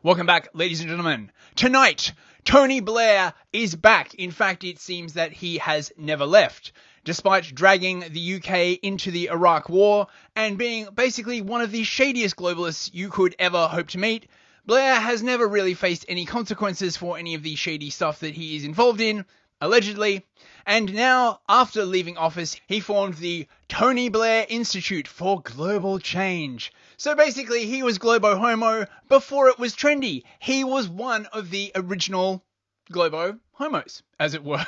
Welcome back, ladies and gentlemen. Tonight, Tony Blair is back. In fact, it seems that he has never left. Despite dragging the UK into the Iraq War and being basically one of the shadiest globalists you could ever hope to meet, Blair has never really faced any consequences for any of the shady stuff that he is involved in, allegedly. And now, after leaving office, he formed the Tony Blair Institute for Global Change. So basically, he was Globo Homo before it was trendy. He was one of the original Globo Homos, as it were.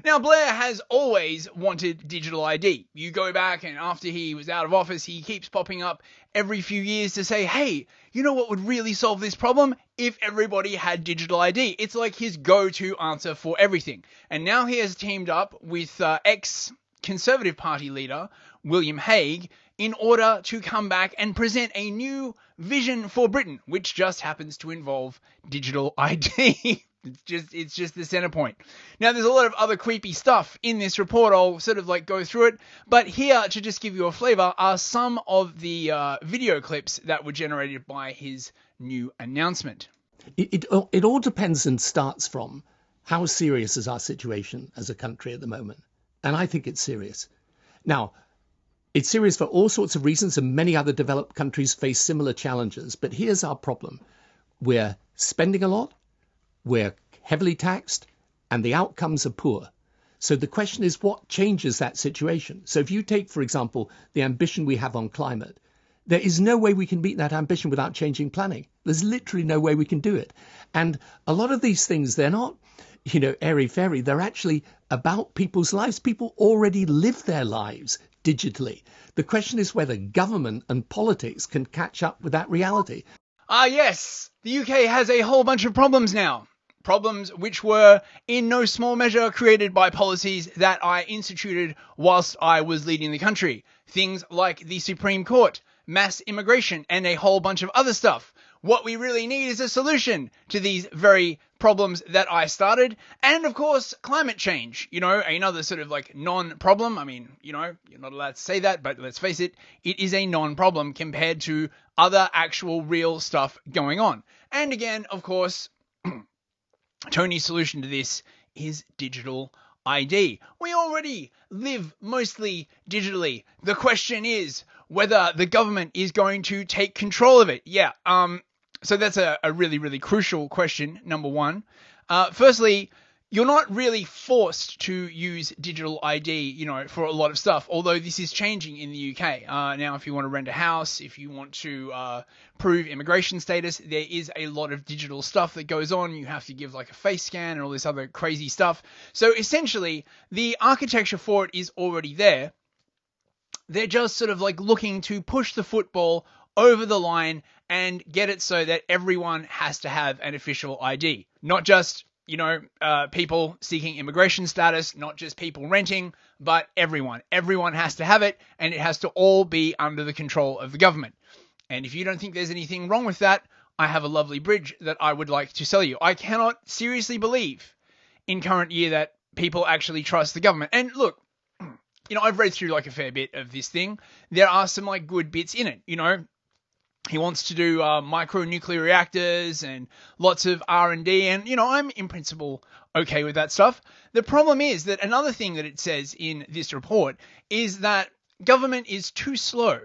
Now, Blair has always wanted digital ID. You go back, and after he was out of office, he keeps popping up every few years to say, hey, you know what would really solve this problem? If everybody had digital ID. It's like his go-to answer for everything. And now he has teamed up with ex-Conservative Party leader William Hague in order to come back and present a new vision for Britain, which just happens to involve digital ID. It's just the center point. Now, there's a lot of other creepy stuff in this report. I'll sort of like go through it. But here, to just give you a flavor, are some of the video clips that were generated by his new announcement. It all depends and starts from how serious is our situation as a country at the moment. And I think it's serious. Now, it's serious for all sorts of reasons, and many other developed countries face similar challenges. But here's our problem. We're spending a lot. We're heavily taxed, and the outcomes are poor. So the question is, what changes that situation? So if you take, for example, the ambition we have on climate, there is no way we can meet that ambition without changing planning. There's literally no way we can do it. And a lot of these things, they're not, airy-fairy. They're actually about people's lives. People already live their lives digitally. The question is whether government and politics can catch up with that reality. Ah, yes, the UK has a whole bunch of problems now. Problems which were in no small measure created by policies that I instituted whilst I was leading the country. Things like the Supreme Court, mass immigration, and a whole bunch of other stuff. What we really need is a solution to these very problems that I started. And of course, climate change, another sort of like non-problem. I mean, you're not allowed to say that, but let's face it, it is a non-problem compared to other actual real stuff going on. And again, of course, Tony's solution to this is digital ID. We already live mostly digitally. The question is whether the government is going to take control of it. Yeah, so that's a really, really crucial question, number one. Firstly, you're not really forced to use digital ID, for a lot of stuff, although this is changing in the UK. Now, if you want to rent a house, if you want to prove immigration status, there is a lot of digital stuff that goes on. You have to give like a face scan and all this other crazy stuff. So essentially, the architecture for it is already there. They're just sort of like looking to push the football over the line and get it so that everyone has to have an official ID. Not just people seeking immigration status, not just people renting, but everyone. Everyone has to have it, and it has to all be under the control of the government. And if you don't think there's anything wrong with that, I have a lovely bridge that I would like to sell you. I cannot seriously believe in current year that people actually trust the government. And look, I've read through like a fair bit of this thing. There are some like good bits in it, He wants to do micro-nuclear reactors and lots of R&D, and, I'm in principle okay with that stuff. The problem is that another thing that it says in this report is that government is too slow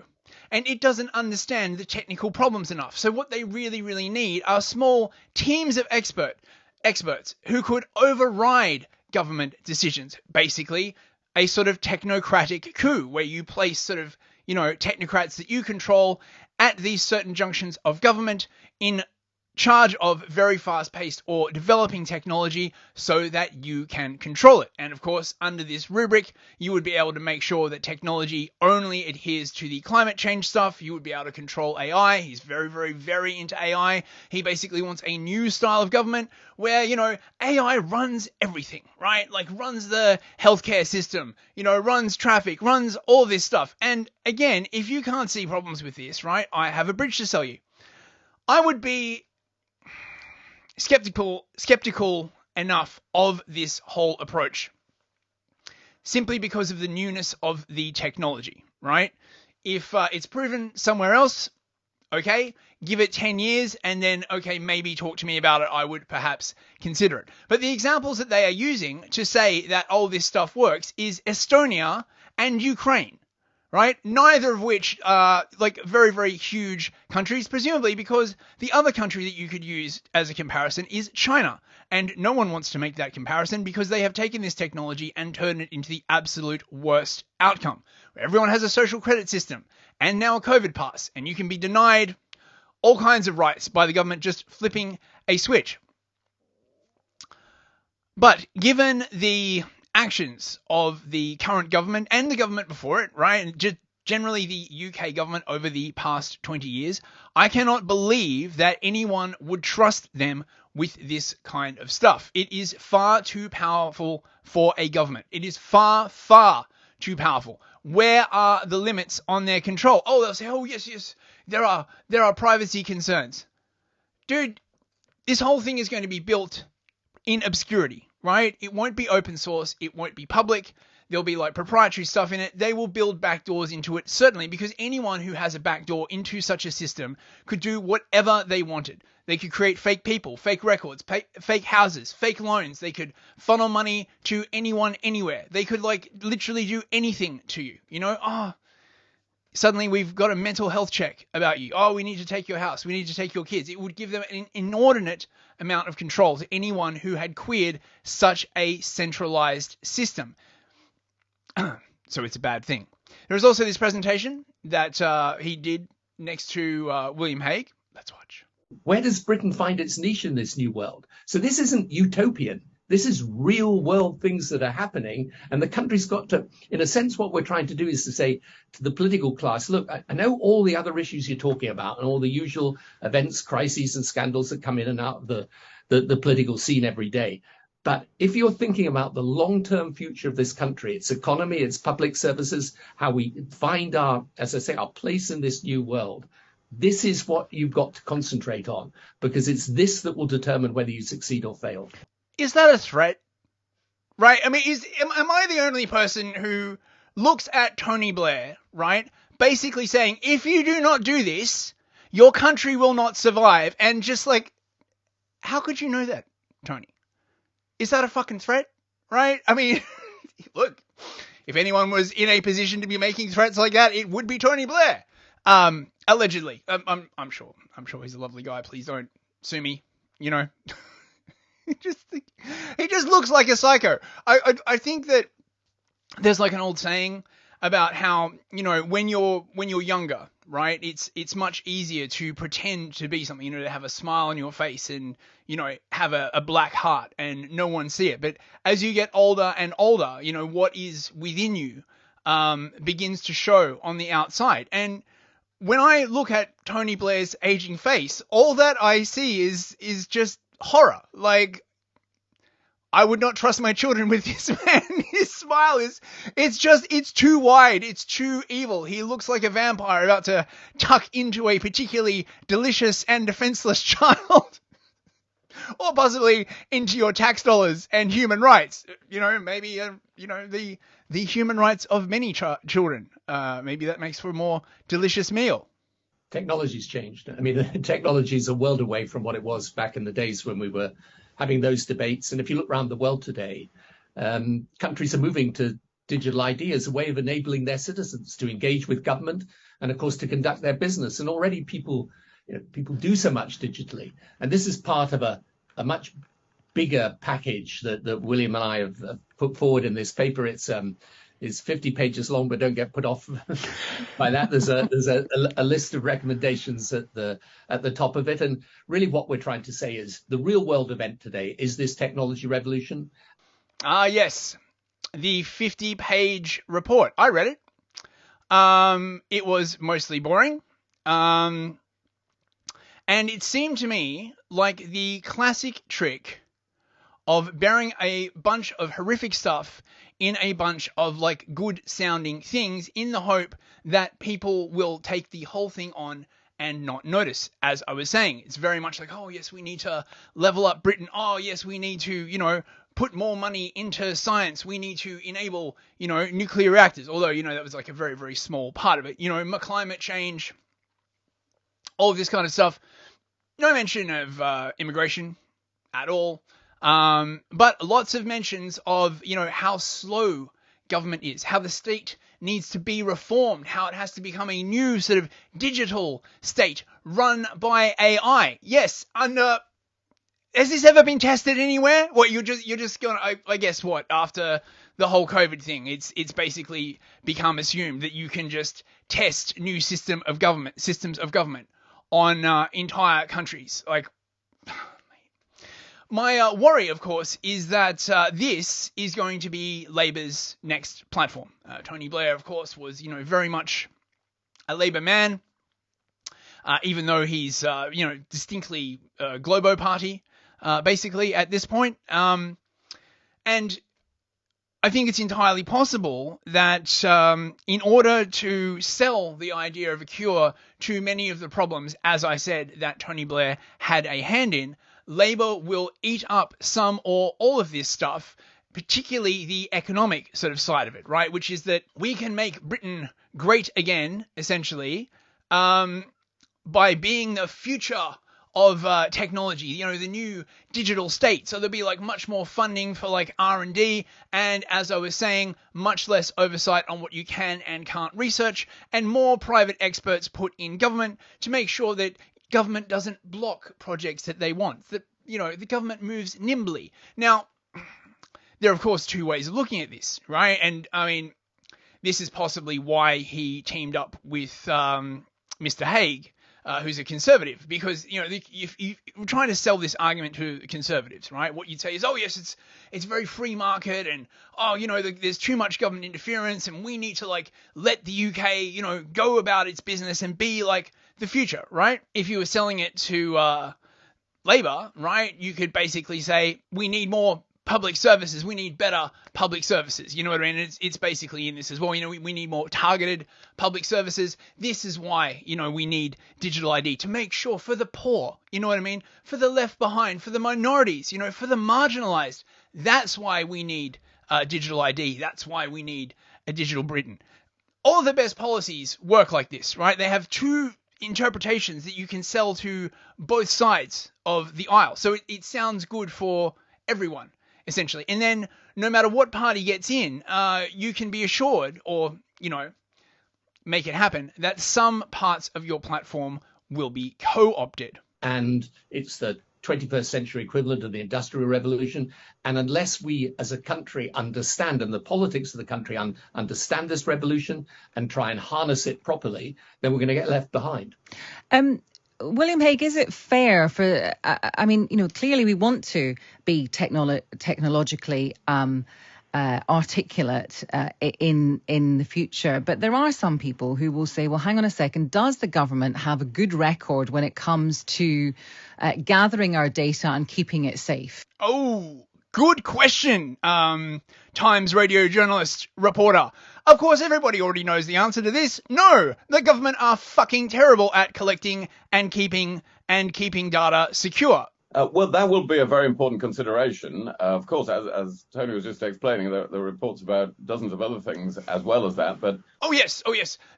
and it doesn't understand the technical problems enough. So what they really, really need are small teams of experts who could override government decisions. Basically, a sort of technocratic coup where you place sort of, technocrats that you control at these certain junctions of government in charge of very fast-paced or developing technology so that you can control it. And of course, under this rubric, you would be able to make sure that technology only adheres to the climate change stuff. You would be able to control AI. He's very, very, very into AI. He basically wants a new style of government where, AI runs everything, right? Like runs the healthcare system, runs traffic, runs all this stuff. And again, if you can't see problems with this, right, I have a bridge to sell you. I would be skeptical enough of this whole approach simply because of the newness of the technology, right? If it's proven somewhere else, Okay, give it 10 years and then, okay, maybe talk to me about it. I would perhaps consider it. But the examples that they are using to say that, oh, this stuff works is Estonia and Ukraine, right? Neither of which are like very, very huge countries, presumably because the other country that you could use as a comparison is China. And no one wants to make that comparison because they have taken this technology and turned it into the absolute worst outcome. Everyone has a social credit system and now a COVID pass, and you can be denied all kinds of rights by the government just flipping a switch. But given the actions of the current government and the government before it, right, and just generally the UK government over the past 20 years, I cannot believe that anyone would trust them with this kind of stuff. It is far too powerful for a government. It is far, far too powerful. Where are the limits on their control? Oh, they'll say, oh, yes, there are privacy concerns. Dude, this whole thing is going to be built in obscurity, right? It won't be open source. It won't be public. There'll be like proprietary stuff in it. They will build backdoors into it, certainly, because anyone who has a backdoor into such a system could do whatever they wanted. They could create fake people, fake records, fake houses, fake loans. They could funnel money to anyone, anywhere. They could like literally do anything to you. You know, suddenly we've got a mental health check about you. Oh, we need to take your house. We need to take your kids. It would give them an inordinate amount of control to anyone who had queered such a centralized system. So it's a bad thing. There was also this presentation that he did next to William Hague. Let's watch. Where does Britain find its niche in this new world? So this isn't utopian. This is real world things that are happening. And the country's got to, in a sense, what we're trying to do is to say to the political class, look, I know all the other issues you're talking about and all the usual events, crises and scandals that come in and out of the political scene every day. But if you're thinking about the long-term future of this country, its economy, its public services, how we find our, as I say, our place in this new world, this is what you've got to concentrate on, because it's this that will determine whether you succeed or fail. Is that a threat? Right? I mean, am I the only person who looks at Tony Blair, right, basically saying, if you do not do this, your country will not survive, and just like, how could you know that, Tony? Is that a fucking threat? Right? I mean, look, if anyone was in a position to be making threats like that, it would be Tony Blair. Allegedly. I'm sure he's a lovely guy. Please don't sue me. You know, he just looks like a psycho. I think that there's like an old saying about how, you know, when you're younger, right, it's much easier to pretend to be something, you know, to have a smile on your face and, you know, have a black heart and no one see it. But as you get older and older, you know, what is within you begins to show on the outside. And when I look at Tony Blair's aging face, all that I see is just horror. Like, I would not trust my children with this man. His smile it's too wide. It's too evil. He looks like a vampire about to tuck into a particularly delicious and defenseless child. Or possibly into your tax dollars and human rights. You know, maybe, you know, the human rights of many children. Maybe that makes for a more delicious meal. Technology's changed. I mean, technology is a world away from what it was back in the days when we were having those debates. And if you look around the world today, countries are moving to digital ID as a way of enabling their citizens to engage with government and, of course, to conduct their business. And already people do so much digitally. And this is part of a much bigger package that William and I have put forward in this paper. It's 50 pages long, but don't get put off by that. There's a list of recommendations at the top of it. And really what we're trying to say is the real world event today is this technology revolution. Yes. The 50-page report. I read it. It was mostly boring. And it seemed to me like the classic trick of burying a bunch of horrific stuff in a bunch of like good sounding things in the hope that people will take the whole thing on and not notice. As I was saying, it's very much like, oh yes, we need to level up Britain. Oh yes, we need to, you know, put more money into science. We need to enable, you know, nuclear reactors. Although, you know, that was like a very, very small part of it. You know, climate change, all of this kind of stuff. No mention of immigration at all. But lots of mentions of, how slow government is, how the state needs to be reformed, how it has to become a new sort of digital state run by AI. Yes, under... Has this ever been tested anywhere? What, you're just gonna... I guess what, after the whole COVID thing, it's basically become assumed that you can just test new systems of government on entire countries. Like, my worry, of course, is that this is going to be Labour's next platform. Tony Blair, of course, was, very much a Labour man, even though he's, distinctly Globo Party, basically, at this point. And I think it's entirely possible that in order to sell the idea of a cure to many of the problems, as I said, that Tony Blair had a hand in, Labour will eat up some or all of this stuff, particularly the economic sort of side of it, right? Which is that we can make Britain great again, essentially, by being the future of technology, the new digital state. So there'll be like much more funding for like R&D, and as I was saying, much less oversight on what you can and can't research, and more private experts put in government to make sure that government doesn't block projects that they want, that, the government moves nimbly. Now, there are, of course, two ways of looking at this, right? And, I mean, this is possibly why he teamed up with Mr. Hague, who's a conservative, because, if you're trying to sell this argument to conservatives, right, what you'd say is, oh, yes, it's very free market, and, there's too much government interference, and we need to, like, let the UK, go about its business and be, like, the future, right? If you were selling it to Labour, right, you could basically say, we need more public services, we need better public services, you know what I mean? It's basically in this as well, we need more targeted public services. This is why, we need digital ID, to make sure for the poor, you know what I mean? For the left behind, for the minorities, for the marginalized. That's why we need digital ID. That's why we need a digital Britain. All of the best policies work like this, right? They have two interpretations that you can sell to both sides of the aisle. So it sounds good for everyone, essentially. And then no matter what party gets in, you can be assured, or, make it happen, that some parts of your platform will be co-opted. And it's the 21st century equivalent of the Industrial Revolution. And unless we as a country understand, and the politics of the country understand this revolution and try and harness it properly, then we're going to get left behind. William Hague, is it fair for, clearly we want to be technologically articulate in the future, but there are some people who will say, well, hang on a second, does the government have a good record when it comes to gathering our data and keeping it safe? Oh, good question, Times radio journalist, reporter. Of course, everybody already knows the answer to this. No, the government are fucking terrible at collecting and keeping data secure. Well, that will be a very important consideration. Of course, as Tony was just explaining, there are reports about dozens of other things as well as that. But Oh yes.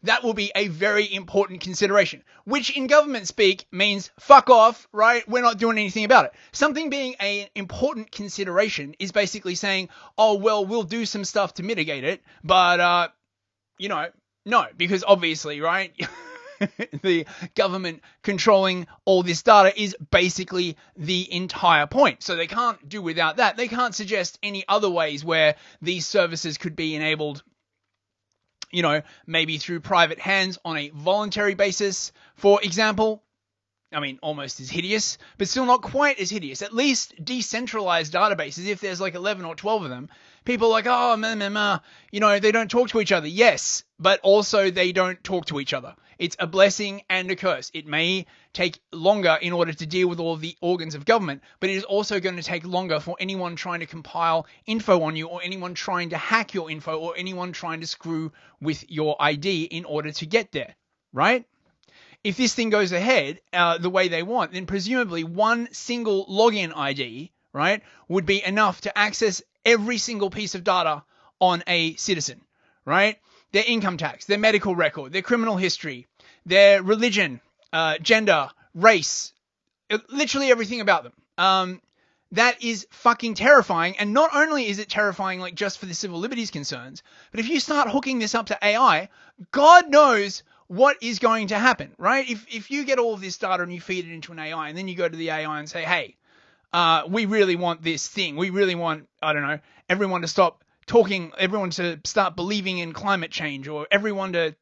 That will be a very important consideration, which in government speak means fuck off, right? We're not doing anything about it. Something being an important consideration is basically saying, oh, well, we'll do some stuff to mitigate it, but, no, because obviously, right? The government controlling all this data is basically the entire point. So they can't do without that. They can't suggest any other ways where these services could be enabled, maybe through private hands on a voluntary basis, for example. I mean, almost as hideous, but still not quite as hideous. At least decentralized databases, if there's like 11 or 12 of them, people are like, oh, they don't talk to each other. Yes, but also they don't talk to each other. It's a blessing and a curse. It may take longer in order to deal with all of the organs of government, but it is also going to take longer for anyone trying to compile info on you, or anyone trying to hack your info, or anyone trying to screw with your ID in order to get there, right? If this thing goes ahead the way they want, then presumably one single login ID, right, would be enough to access every single piece of data on a citizen, right? Their income tax, their medical record, their criminal history, their religion, gender, race, literally everything about them. That is fucking terrifying. And not only is it terrifying, like, just for the civil liberties concerns, but if you start hooking this up to AI, God knows what is going to happen, right? If you get all of this data and you feed it into an AI, and then you go to the AI and say, hey, we really want this thing. We really want, I don't know, everyone to stop talking, everyone to start believing in climate change, or everyone to,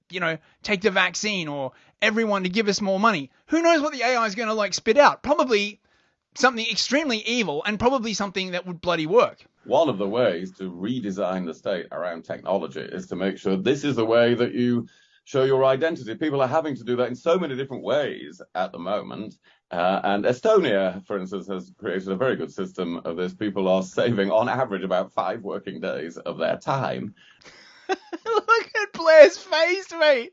take the vaccine, or everyone to give us more money. Who knows what the AI is going to, like, spit out? Probably something extremely evil, and probably something that would bloody work. One of the ways to redesign the state around technology is to make sure this is the way that you show your identity. People are having to do that in so many different ways at the moment. And Estonia, for instance, has created a very good system of this. People are saving, on average, about 5 working days of their time. Look at Blair's face, mate.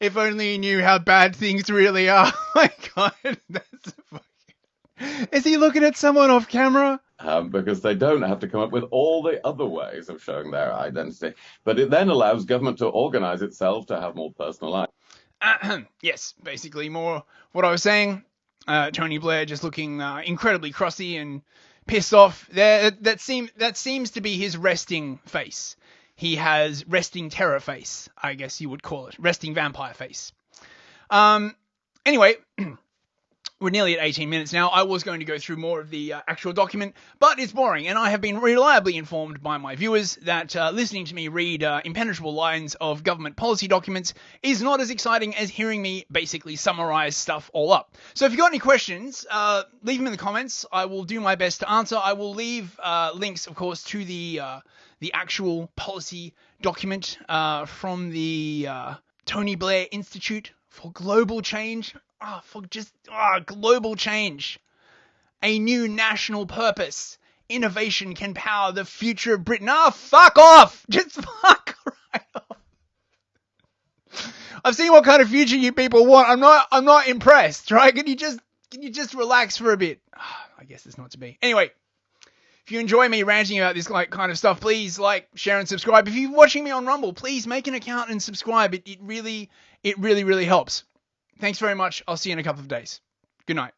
If only he knew how bad things really are. Oh my God, that's fucking... Is he looking at someone off camera? Because they don't have to come up with all the other ways of showing their identity. But it then allows government to organize itself to have more personal life. Yes, basically more what I was saying. Tony Blair just looking incredibly crossy and pissed off. That seems to be his resting face. He has resting terror face, I guess you would call it. Resting vampire face. Anyway, we're nearly at 18 minutes now. I was going to go through more of the actual document, but it's boring, and I have been reliably informed by my viewers that listening to me read impenetrable lines of government policy documents is not as exciting as hearing me basically summarize stuff all up. So if you've got any questions, leave them in the comments. I will do my best to answer. I will leave links, of course, to the actual policy document from the Tony Blair Institute for Global Change. Global change. A new national purpose. Innovation can power the future of Britain. Fuck off! Just fuck right off. I've seen what kind of future you people want. I'm not impressed, right? Can you just relax for a bit? I guess it's not to be. Anyway, if you enjoy me ranting about this kind of stuff, please like, share, and subscribe. If you're watching me on Rumble, please make an account and subscribe. It really helps. Thanks very much. I'll see you in a couple of days. Good night.